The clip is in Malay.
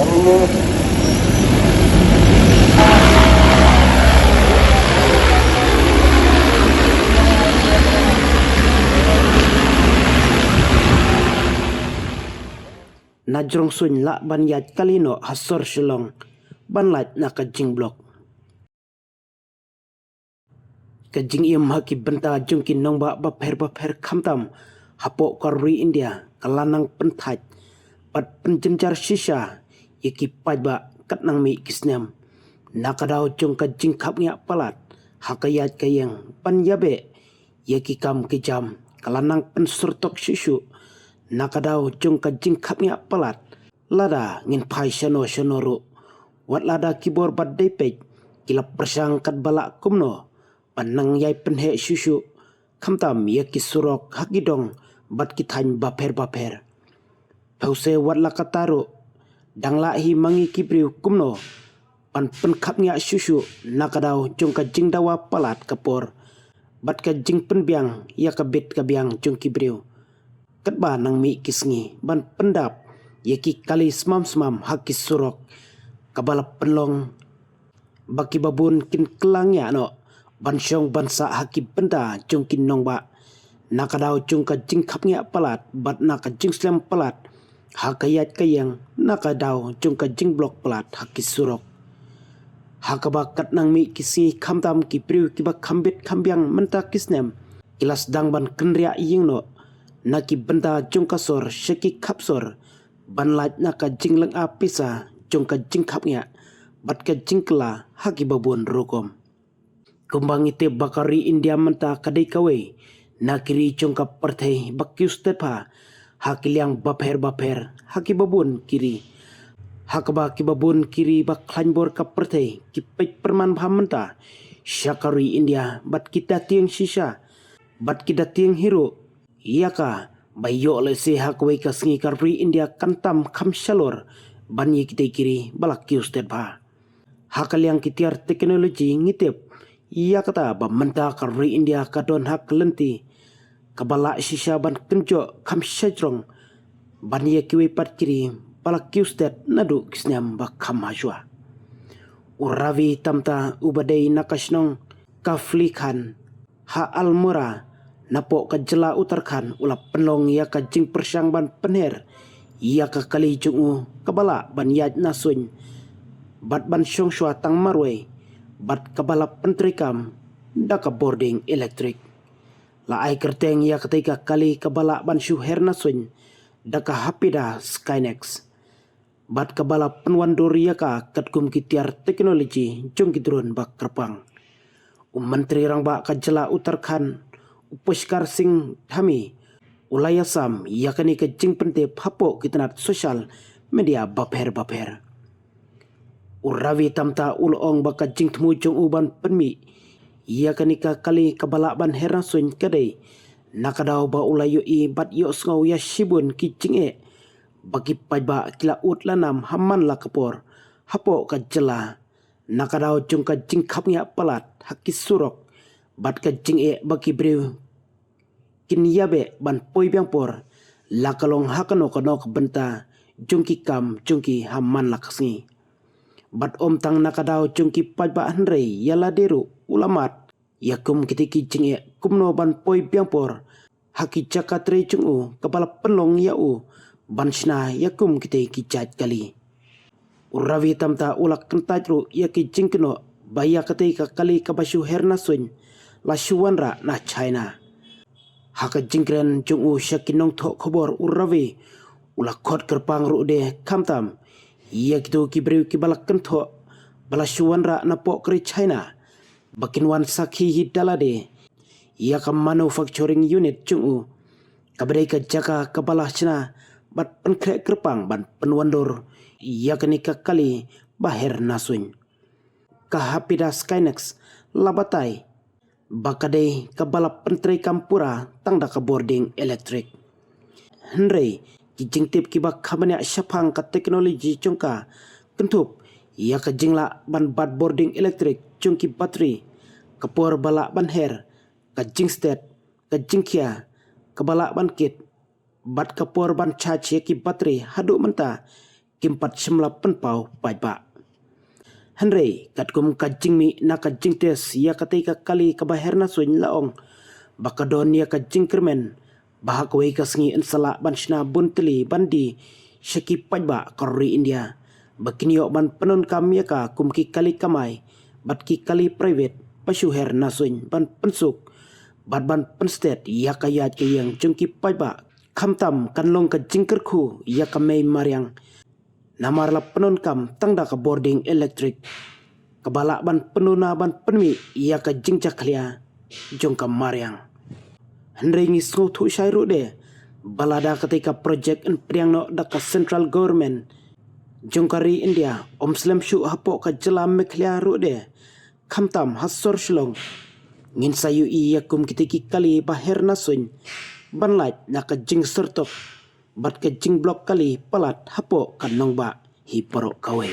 Najrong sun la ban yat kalino hasor shilong ban lait na kajing blok. Kajing iam haki benta jungkin nong ba baper kamtam hapo karui India kalanang pentaj pat penjenjar shisha yaki paj ba kat nang mi kisnam nakadao jung kajing kap ngak palat hakayat kayang pan yabe yaki kam kejam kalanang pensurtok shishu nakadao jung kajing kap ngak palat lada ngin pai shano ru wat lada kibor bad depej kilap persang kat balak kumno panang yai penhe shishu kamtam yaki surok hakidong bat kitany baper pause wat lakataru dangla hi mangi kibriu kumno pan penkap ngak shishu nakadao jung kajing dawa palat kapor bat kajing penbiang ya kabit kabiang jung kibriu katba nang mi kisngi ban pendap yaki kali semam hakis surok kabalap penlong baki babun kin kelangnya no bansyong bansa haki benda jung kin nong ba nakadao jung kajing kapnya palat bat nakajing slam palat hakayat kayang nakadao jung kajing blok palat hakis surok hakabakat nang mi kisi kamtam kipriu kiba kambit kambiang menta kisnem kilas dang ban kenria ying no naki benda jung kasor syeki kapsor ban lait naka jing leng apisa jung kajing kapnya bat kajing kela haki babun rokom kumbang ite bakari India menta kadai kawe nakiri jung ka partai bakius tepa hakiliang baper haki babun kiri hakaba kibabun kiri bak klanbor ka partai kipet perman phamenta syakari India bat kita tiang shisha bat kita tiang hero yaka bayo le se hakwe ka sngi karri India kantam kham shalor banyi kita kiri balak kius tepa hakaliang kitiar teknologi ngitep ia kata bamenta karri India kadon hak lenti kabala shisha ban kenjo kam shajrong ban ye kiwe pat kiri balak kiustet nadu kisnyam bak kam hajwa uravi tamta ubadai nakasnong kaflikan ha almura napo kajela utarkan ulap penlong ya kajing persang ban penher ia ka kali jungu kabala ban yaj nasun bat ban syong shwa tang marwe bat kabala pentrikam daka boarding elektrik la ai kerteng ya ketika kali kabala ban syu herna sun daka hapida skynex bat kabala penwandur ya ka katkum kitiar teknologi jung kidron bak kerpang menteri rang ba kajela utarkan upuskar sing dhami ulayasam yakani ke jing pente phapo kitnat sosial media baper urawi tamta ulong baka jing temu jong uban penmi yakani ka kali kabala ban herna sun kadai nakadau ba ulayu i bat yo sngaw ya shibun ki jinge bagi pajba kila ut lanam hamman la kapor hapo ka jela nakadau jung ka jing khapnya palat hakis surok bat ka jinge bagi brew kin yabe ban poi biang por lakalong hakano kanok benta jungki kam jungki hamman laksni bat om tang nakadao jungki pajba hanrei yala deru ulamat yakum kitiki jinge kumno ban poi biang por haki jakatre jungu kepala penlong yau banshna yakum kitiki jat kali urawi tamta ulak kentajru yaki jingkeno baya ketika kali kabasyu herna sun la shuwanra na China haka jingkren jungu syakinong thok khobor urawi ulakot kerpang rude kamtam ia kitu kibriu kibalak kentho balashuan ra napok kri China bakinwan sakhi hidalade ia ka manufacturing unit jungu kabrai ka jaka kabalah China bat penkre kerpang ban penwandur ia kenika kali bahir nasun kahapida skynex labatai bakade kabalap pentri kampura tangda ka boarding elektrik henry kijing tip kibak khamanya syapang ka teknologi chungka kentup ia ka jingla ban bad boarding elektrik chungki bateri kapor bala ban her ka jingstet ka jingkia ka bala ban kit bat kapor ban charge ki bateri hadu menta kimpat semla penpau pajba. Henry katkum kajing mi na kajing tes ya ketika kali kabahir nasuin laong bakadon ya kajing kermen bahak wei kasngi insala banshna bunteli bandi syaki pajba korri India bakiniok ban penon kam ya ka kumki kali kamai batki kali private pasuher nasuin ban pensuk ban penstet ya kayat ke yang jungki pajba kamtam kanlong kajing kerku ya kamei mariang namarla penon kam tangda ka boarding electric kebalak ban penuna ban penmi ia ka jingcak lia jong ka mariang Henry ngisngo thu syairu de balada ketika projek en priang no da ka central government jong kari India om slam shu hapo ka jelam meklia ru de kamtam hasor shlong ngin sayu iya kum kitiki kali bahir nasun banlait na ka jing sertok bat ka jing blok kali palat hapo kanong ba hi porok kawe.